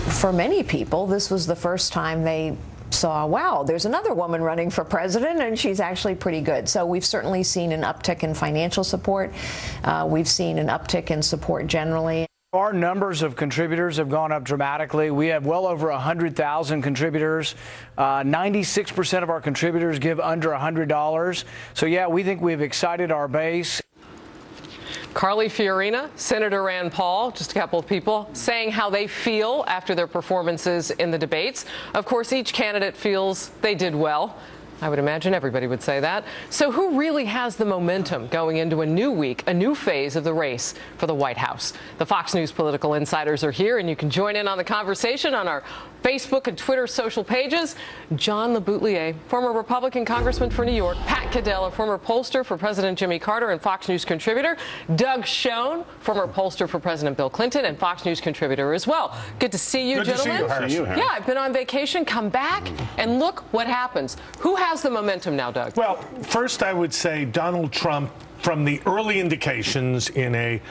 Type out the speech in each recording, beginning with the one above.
for many people, this was the first time they saw, wow, there's another woman running for president, and she's actually pretty good. So we've certainly seen an uptick in financial support. We've seen an uptick in support generally. Our numbers of contributors have gone up dramatically. We have well over 100,000 contributors. 96% of our contributors give under $100. So, yeah, we think we've excited our base. Carly Fiorina, Senator Rand Paul, just a couple of people saying how they feel after their performances in the debates. Of course, each candidate feels they did well. I would imagine everybody would say that. So who really has the momentum going into a new week, a new phase of the race for the White House? The Fox News political insiders are here, and you can join in on the conversation on our Facebook and Twitter social pages. John LeBoutelier, former Republican congressman for New York. Pat Caddell, a former pollster for President Jimmy Carter and Fox News contributor. Doug Schoen, former pollster for President Bill Clinton and Fox News contributor as well. Good to see you, Good gentlemen. To see you, yeah, I've been on vacation, come back, and look what happens. Who has the momentum now, Doug? Well, first I would say Donald Trump, from the early indications in a,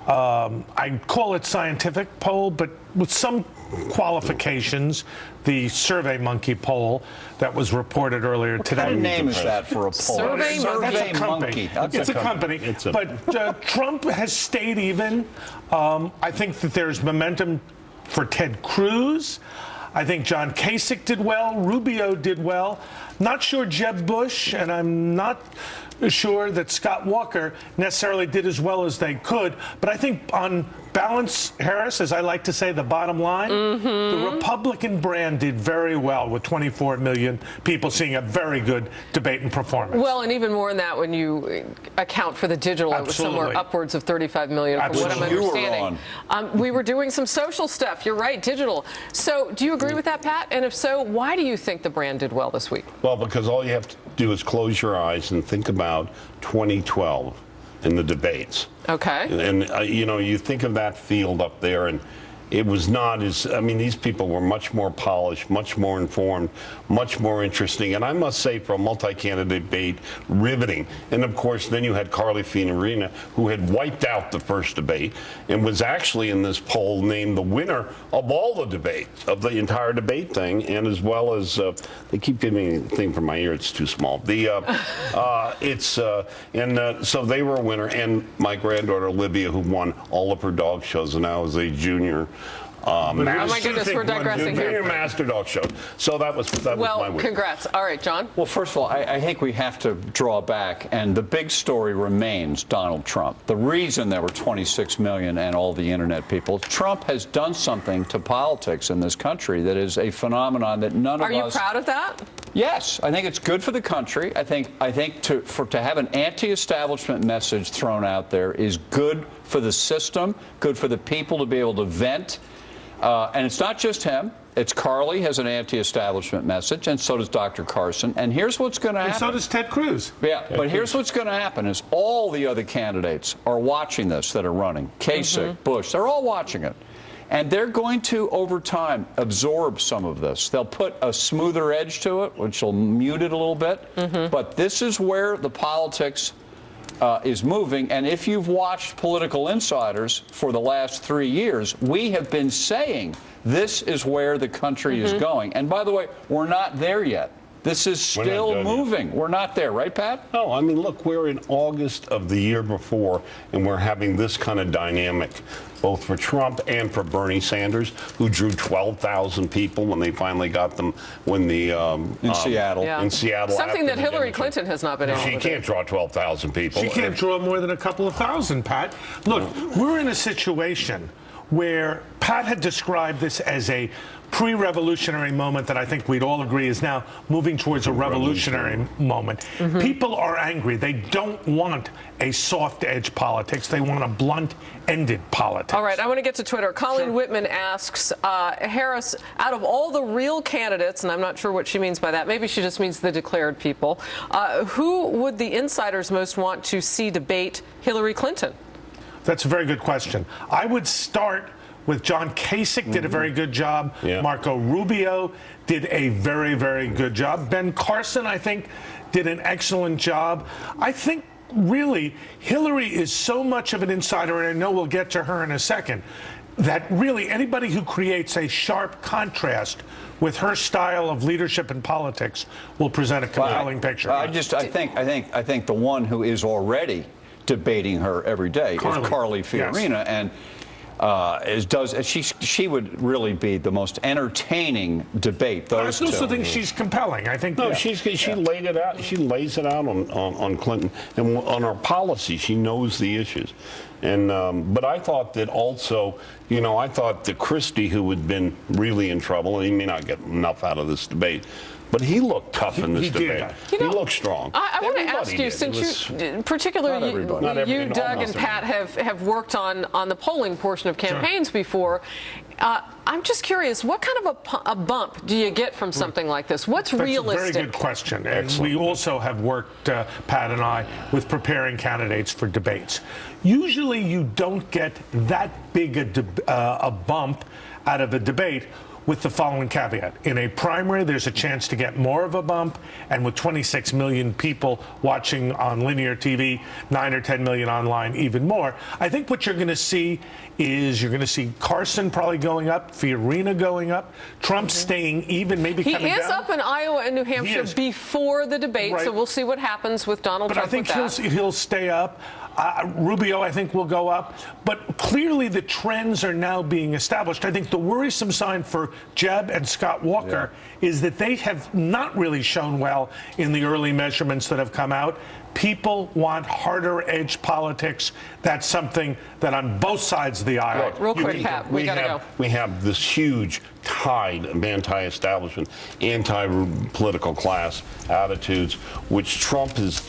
I call it scientific poll, but with some qualifications, the Survey Monkey poll that was reported earlier today. What kind of name is that for a poll? Survey Monkey. It's a company. But Trump has stayed even. I think that there's momentum for Ted Cruz. I think John Kasich did well. Rubio did well. Not sure Jeb Bush, and I'm not sure that Scott Walker necessarily did as well as they could. But I think on balance, Harris, as I like to say, the bottom line, the Republican brand did very well with 24 million people seeing a very good debate and performance. Well, and even more than that when you account for the digital, it was somewhere upwards of 35 million from what I'm understanding. We were doing some social stuff. You're right, digital. So do you agree with that, Pat? And if so, why do you think the brand did well this week? Well, because all you have to do is close your eyes and think about 2012 in the debates. Okay. And you know, you think of that field up there, and it was not as, I mean, these people were much more polished, much more informed, much more interesting. And I must say, for a multi-candidate debate, riveting. And of course, then you had Carly Fiorina, who had wiped out the first debate and was actually in this poll named the winner of all the debates, of the entire debate thing, and as well as, they keep giving me a thing from my ear, it's too small. So they were a winner, and my granddaughter Olivia, who won all of her dog shows and now is a junior oh my goodness, we're digressing here. Master dog show. So that was my win. Well, congrats. All right, John. Well, first of all, I think we have to draw back, and the big story remains Donald Trump. The reason there were 26 million and all the internet people, Trump has done something to politics in this country that is a phenomenon that none of us. Are you proud of that? Yes, I think it's good for the country. I think to have an anti-establishment message thrown out there is good for the system, good for the people to be able to vent. And it's not just him. It's Carly has an anti-establishment message, and so does Dr. Carson. And here's what's going to happen. And so does Ted Cruz. Yeah, but here's what's going to happen is all the other candidates are watching this that are running. Kasich, Bush, they're all watching it. And they're going to, over time, absorb some of this. They'll put a smoother edge to it, which will mute it a little bit. But this is where the politics is moving. And if you've watched Political Insiders for the last 3 years, we have been saying this is where the country is going. And by the way, we're not there yet. This is still moving. We're not there, right, Pat? No, I mean, look, we're in August of the year before, and we're having this kind of dynamic, both for Trump and for Bernie Sanders, who drew 12,000 people when they finally got them when the in Seattle. Yeah. In Seattle. Something that Hillary Clinton has not been able to do. She can't draw 12,000 people. She can't draw more than a couple of thousand, Pat. Look, we're in a situation where Pat had described this as a pre-revolutionary moment that I think we'd all agree is now moving towards a revolutionary moment. People are angry. They don't want a soft-edge politics. They want a blunt-ended politics. All right, I want to get to Twitter. Colleen Whitman asks, Harris, out of all the real candidates, and I'm not sure what she means by that, maybe she just means the declared people, who would the insiders most want to see debate Hillary Clinton? That's a very good question. I would start with John Kasich, did a very good job. Marco Rubio did a very, very good job. Ben Carson, I think, did an excellent job. I think, really, Hillary is so much of an insider, and I know we'll get to her in a second. that really anybody who creates a sharp contrast with her style of leadership and politics will present a compelling picture. I think the one who is already debating her every day is Carly Fiorina, yes. and she would really be the most entertaining debate. I also think she's compelling. I think she laid it out. She lays it out on Clinton and on our policy. She knows the issues, and but I thought that also, I thought that Christie, who had been really in trouble, and he may not get enough out of this debate, but he looked tough in this debate. He looked strong. I want to ask you, since you, particularly you, Doug, and Pat have worked on the polling portion of campaigns before. I'm just curious, what kind of a bump do you get from something like this? What's realistic? That's a very good question. And we also have worked, Pat and I, with preparing candidates for debates. Usually you don't get that big a bump out of a debate, with the following caveat. In a primary, there's a chance to get more of a bump, and with 26 million people watching on linear TV, 9 or 10 million online, even more. I think what you're going to see is you're going to see Carson probably going up, Fiorina going up, Trump staying even, maybe coming down. He is up in Iowa and New Hampshire before the debate, so we'll see what happens with Donald Trump. But I think he'll stay up. Rubio, I think, will go up. But clearly the trends are now being established. I think the worrisome sign for Jeb and Scott Walker is that they have not really shown well in the early measurements that have come out. People want harder edge politics. That's something that on both sides of the aisle. Real quick, Pat, we got to go. We have this huge tide of anti-establishment, anti-political class attitudes, which Trump is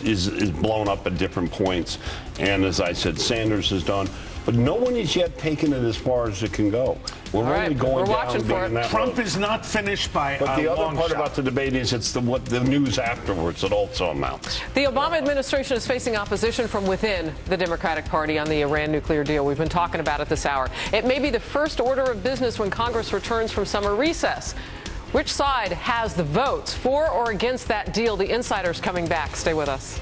blown up at different points. And as I said, Sanders has done. But no one has yet taken it as far as it can go. We're only going down that Trump is not finished by But the other part about the debate is it's the news afterwards that also amounts. The Obama administration is facing opposition from within the Democratic Party on the Iran nuclear deal. We've been talking about it this hour. It may be the first order of business when Congress returns from summer recess. Which side has the votes for or against that deal? The insider's coming back. Stay with us.